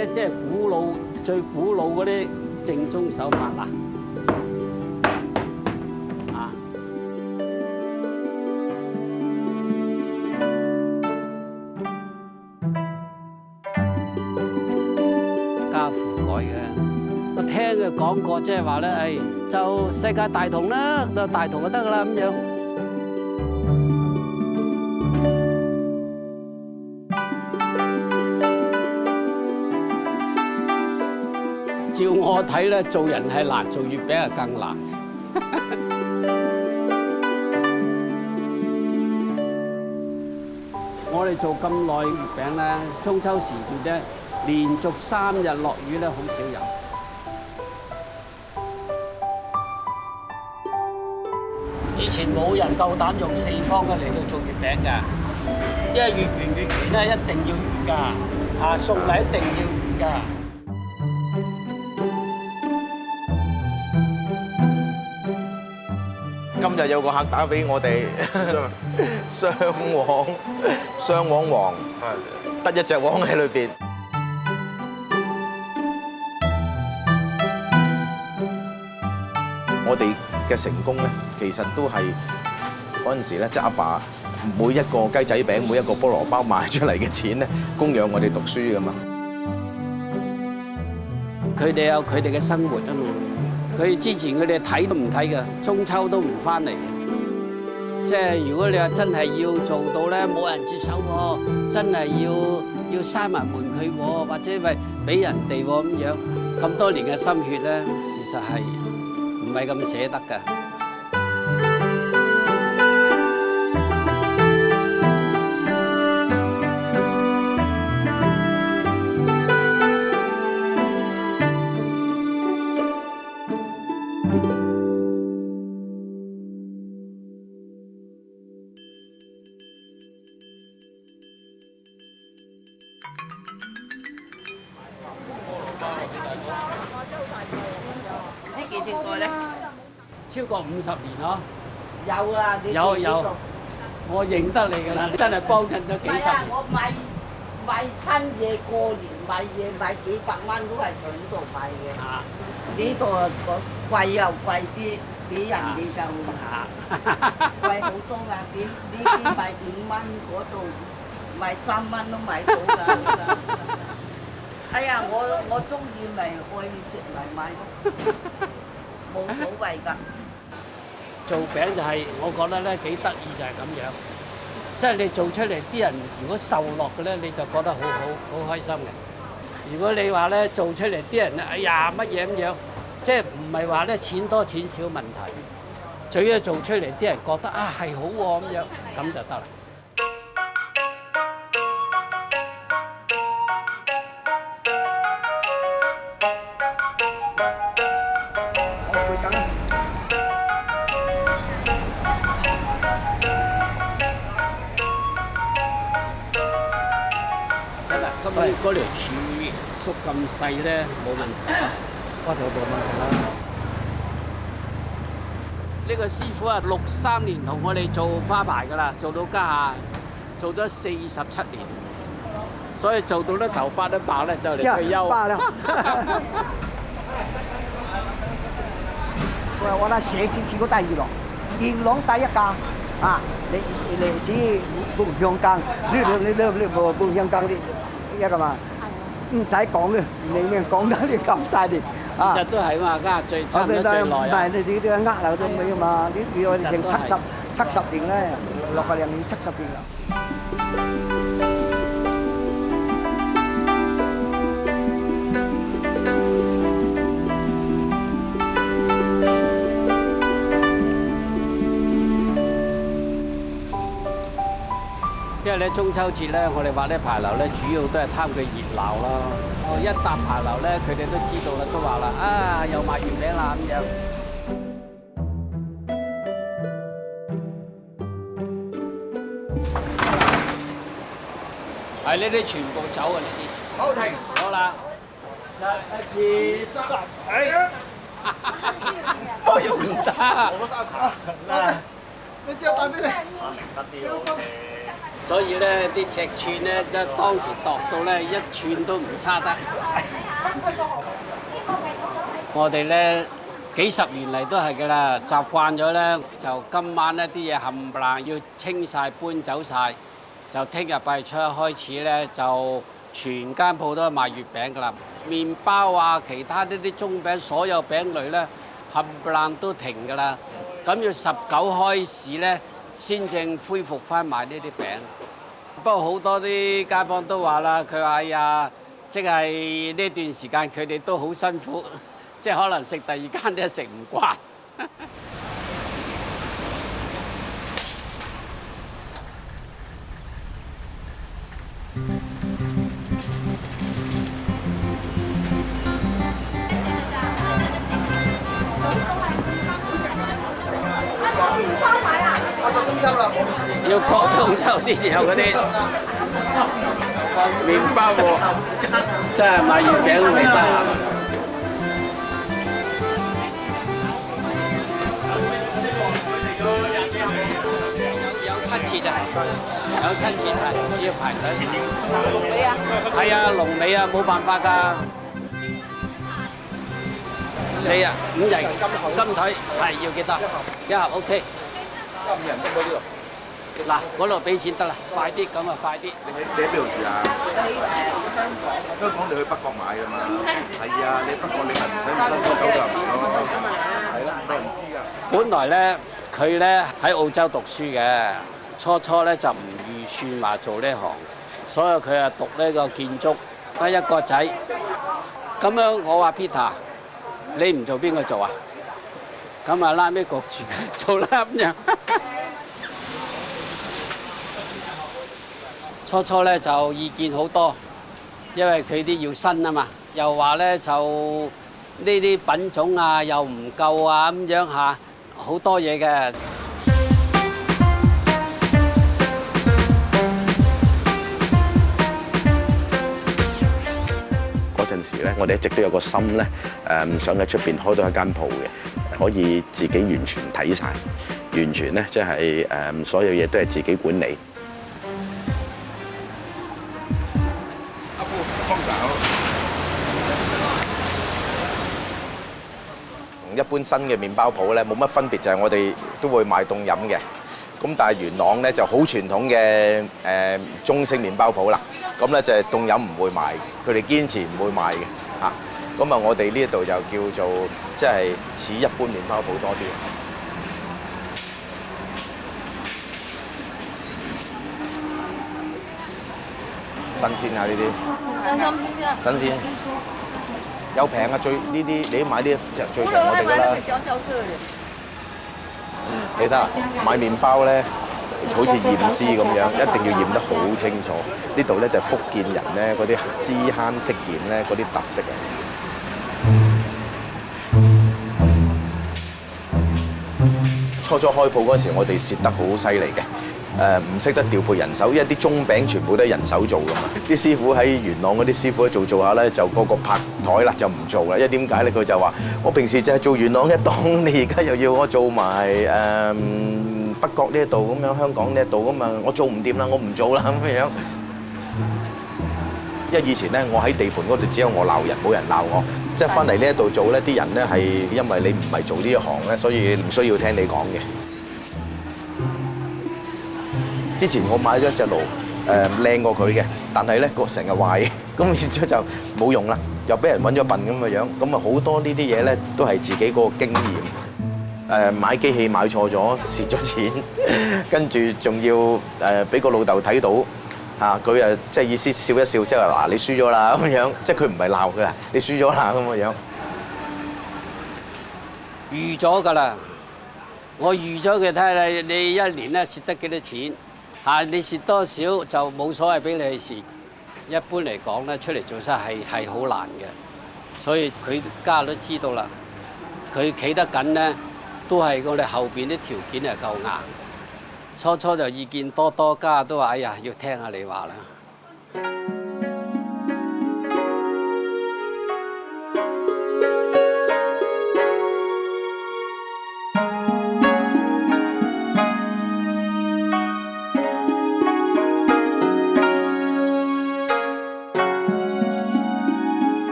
咧，即係最古老嗰啲正宗手法啦。啊，家父改嘅，我聽佢講過，即係話咧，誒，就世界大同啦，就大同就得噶啦咁樣。照我睇咧，做人係難，做月餅係更難。我哋做咁耐月餅咧，中秋時段咧，連續3日落雨咧，好少有。以前冇人夠膽用4方嘅嚟到做月餅㗎，因為月圓咧一定要圓㗎，送禮一定要圓㗎。今日有個客打俾我哋，雙黃黃，得一隻黃喺裏邊。我哋嘅成功咧，其實都係嗰陣時咧，即係阿爸每一個雞仔餅、每一個菠蘿包賣出嚟嘅錢咧，供養我哋讀書噶嘛。佢哋有佢哋嘅生活啊嘛。佢之前佢哋睇都唔睇㗎，中秋都唔翻嚟。即係如果你話真係要做到咧，冇人接手喎，真係要閂埋門佢喎，或者係俾人哋喎咁樣，咁多年嘅心血咧，事實係唔係咁捨得㗎。呢幾隻個咧？超過50年咯。有啦，你有，我認得你㗎啦，你真係幫襯咗幾十年。我買親嘢過年買嘢買幾百蚊都係喺呢度買嘅。啊！呢度啊貴又貴啲，俾人哋就貴好多㗎。呢啲賣5蚊，嗰度賣3蚊都買到㗎。哎呀，我中意咪可以食嚟買咯，冇所謂㗎。做餅就係我覺得咧幾得意就係咁樣，即係你做出嚟啲人如果受落嘅咧，你就覺得好開心嘅。如果你話咧做出嚟啲人咧，哎呀乜嘢咁樣，即係唔係話咧錢多錢少問題，最緊要做出嚟啲人覺得啊係好喎咁樣，咁就得啦。咁嗰條柱縮咁細咧，冇問題啊！嗰條冇問題啦。呢個師傅啊，63年同我哋做花牌噶啦，做到家下，做咗47年，所以做到啲頭髮都白咧，就嚟退休。我那社企個第二郎，元朗第一家啊！你是半香港，你半香港啲。一個嘛，唔使講嘅，你咩講得你咁晒啲，事實都係嘛，家最差唔多最耐啊！唔係你啲呃流都未啊嘛，呢啲我哋成70年咧，62年70年啦。因為咧中秋節咧，我哋話咧牌樓咧，主要都係貪佢熱鬧咯。一搭牌樓咧，佢哋都知道啦，都話啦，啊又賣月餅啦咁樣。係呢啲全部走啊！呢啲好停，好啦，1、2、3，我又唔得，你知我帶俾你。明得啲喎。所以咧啲尺寸咧，即係當時度到咧一寸都唔差得。我哋咧幾十年嚟都係㗎啦，習慣咗咧，就今晚咧啲嘢冚唪唥要清晒搬走晒，就聽日8月初一開始咧就全間鋪都賣月餅㗎啦，麵包啊，其他呢啲中餅，所有餅類咧冚唪唥都停㗎啦。咁要19開始咧，先正恢復翻賣呢啲餅。不過好多啲街坊都話啦，佢話哎呀，即係呢段時間佢哋都好辛苦，即係可能食第二間都食唔慣。要過中秋先至有嗰啲麵包喎，真係買月餅都未得閒。有七折啊！有七折係要排隊。龍尾啊！係啊，龍尾啊，冇辦法㗎。你啊，5人金腿係要幾多？1盒 OK。5人得唔得呢度？嗱，嗰度俾錢得啦，快啲咁啊，快啲！你喺邊度住啊？香港你去北角買㗎嘛？係啊，你北角你咪唔使咁辛苦走到入嚟咯。係啦，冇人知㗎。本來咧，佢咧喺澳洲讀書嘅，初咧就唔預算話做呢行，所以佢啊讀呢個建築，得一個仔。咁樣我話 Peter，你唔做邊個做啊？咁啊拉尾焗住做啦咁樣。初咧就意見好多，因為佢啲要新啊嘛，又話咧就呢啲品種啊又唔夠啊咁樣嚇，好多嘢嘅。嗰陣時咧，我哋一直都有個心咧，想喺出邊開多一間鋪嘅，可以自己完全睇晒，完全咧即係所有嘢都係自己管理。同一般新嘅麵包鋪咧冇乜分別，就係我哋都會賣凍飲嘅。咁但係元朗咧就好傳統嘅中式麵包鋪啦。咁咧就係凍飲唔會賣，佢哋堅持唔會賣嘅嚇。咁啊，我哋呢一度就叫做即係似一般麵包鋪多啲。新鮮啊！呢啲新鮮。有平啊！最呢啲你買呢就最平我哋㗎啦。你睇下買麵包咧，好似驗屍咁樣，一定要驗得好清楚。呢度咧就係福建人咧嗰啲知慳識儉咧嗰啲特色啊。初開鋪嗰時，我哋蝕得好犀利嘅。唔識得調配人手，因為啲中餅全部都係人手做㗎嘛。啲師傅喺元朗嗰啲師傅做下咧，就個個拍台啦，就唔做啦。因為點解咧？佢就話：我平時就係做元朗一檔，你而家又要我做埋北角呢一度咁樣，香港呢一度咁啊，我做唔掂啦，我唔做啦咁樣。因為以前咧，我喺地盤嗰度只有我鬧人，冇人鬧我。即係翻嚟呢一度做咧，啲人咧係因為你唔係做呢一行咧，所以唔需要聽你講嘅。之前我買咗一隻爐，靚過佢嘅，但係咧個成日壞，咁變咗就冇用啦，又俾人揾咗笨咁嘅樣，咁啊好多呢啲嘢咧都係自己個經驗。買機器買錯咗，蝕咗錢，跟住仲要俾個老豆睇到，嚇佢啊即係意思笑一笑，即係話嗱你輸咗啦咁樣，即係佢唔係鬧佢啊，你輸咗啦咁嘅樣。預咗㗎啦，我預咗佢睇下你一年咧蝕得幾多錢。你蝕多少就冇所謂俾你去蝕。一般嚟講咧，出嚟做生意係好難嘅，所以佢家都知道啦。佢企得緊咧，都係我哋後邊啲條件係夠硬。初就意見多，家都話：哎呀，要聽下你話啦。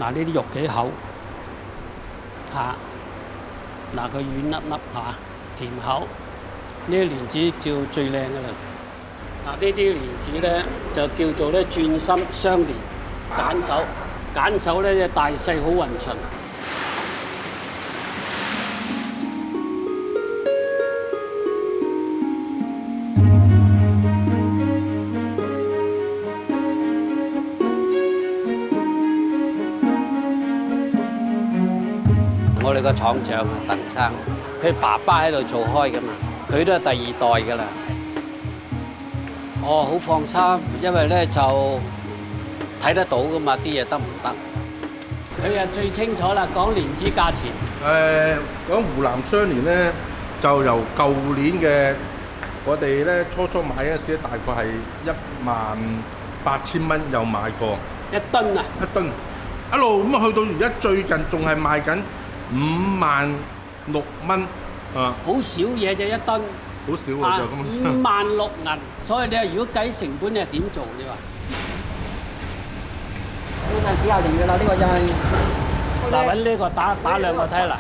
嗱，呢啲肉幾厚嚇，嗱佢軟粒粒嚇，甜口。呢啲蓮子叫最靚噶啦。嗱，呢啲蓮子咧就叫做咧鑽心雙蓮揀手，揀手咧大細好勻循。我哋個廠長啊，鄧生，佢爸爸喺度做開噶嘛，佢都係第二代噶啦。哦，好放心，因為咧就睇得到噶嘛，啲嘢得唔得？佢啊最清楚啦，講蓮子價錢。講湖南雙蓮咧，就由舊年嘅我哋咧初買嗰陣時，大概係18000蚊有買過一噸啊！一噸，一路咁去到而家最近仲係賣緊56000蚊啊！好少嘢啫，一噸。好少喎，就咁。56000銀，所以你話如果計成本，你係點做啫嘛？呢個幾廿年㗎啦，呢個就係。嗱，揾呢個打兩個睇啦。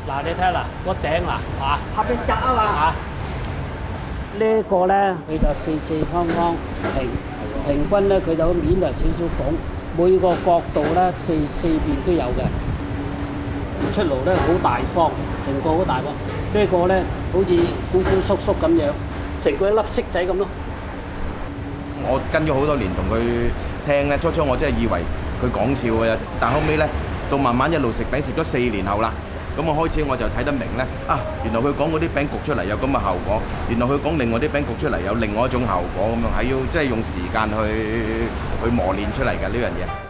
嗱，你睇下啦，個頂嗱嚇，下邊窄啊嘛。嚇，呢個咧佢就四四方方平均咧，佢就個面就少少拱，每個角度咧四邊都有嘅。出爐咧好大方，成個好大方。呢個咧好似姑姑叔叔咁樣，成個一粒色仔咁咯。我跟咗好多年同佢聽咧，初我真係以為佢講笑嘅啫，但後尾咧到慢慢一路食餅食咗4年後啦，咁我開始我就睇得明咧，原來佢講嗰啲餅焗出嚟有咁嘅效果，原來佢講另外啲餅焗出嚟有另外一種效果咁樣，係要即係用時間去磨練出嚟嘅呢樣嘢。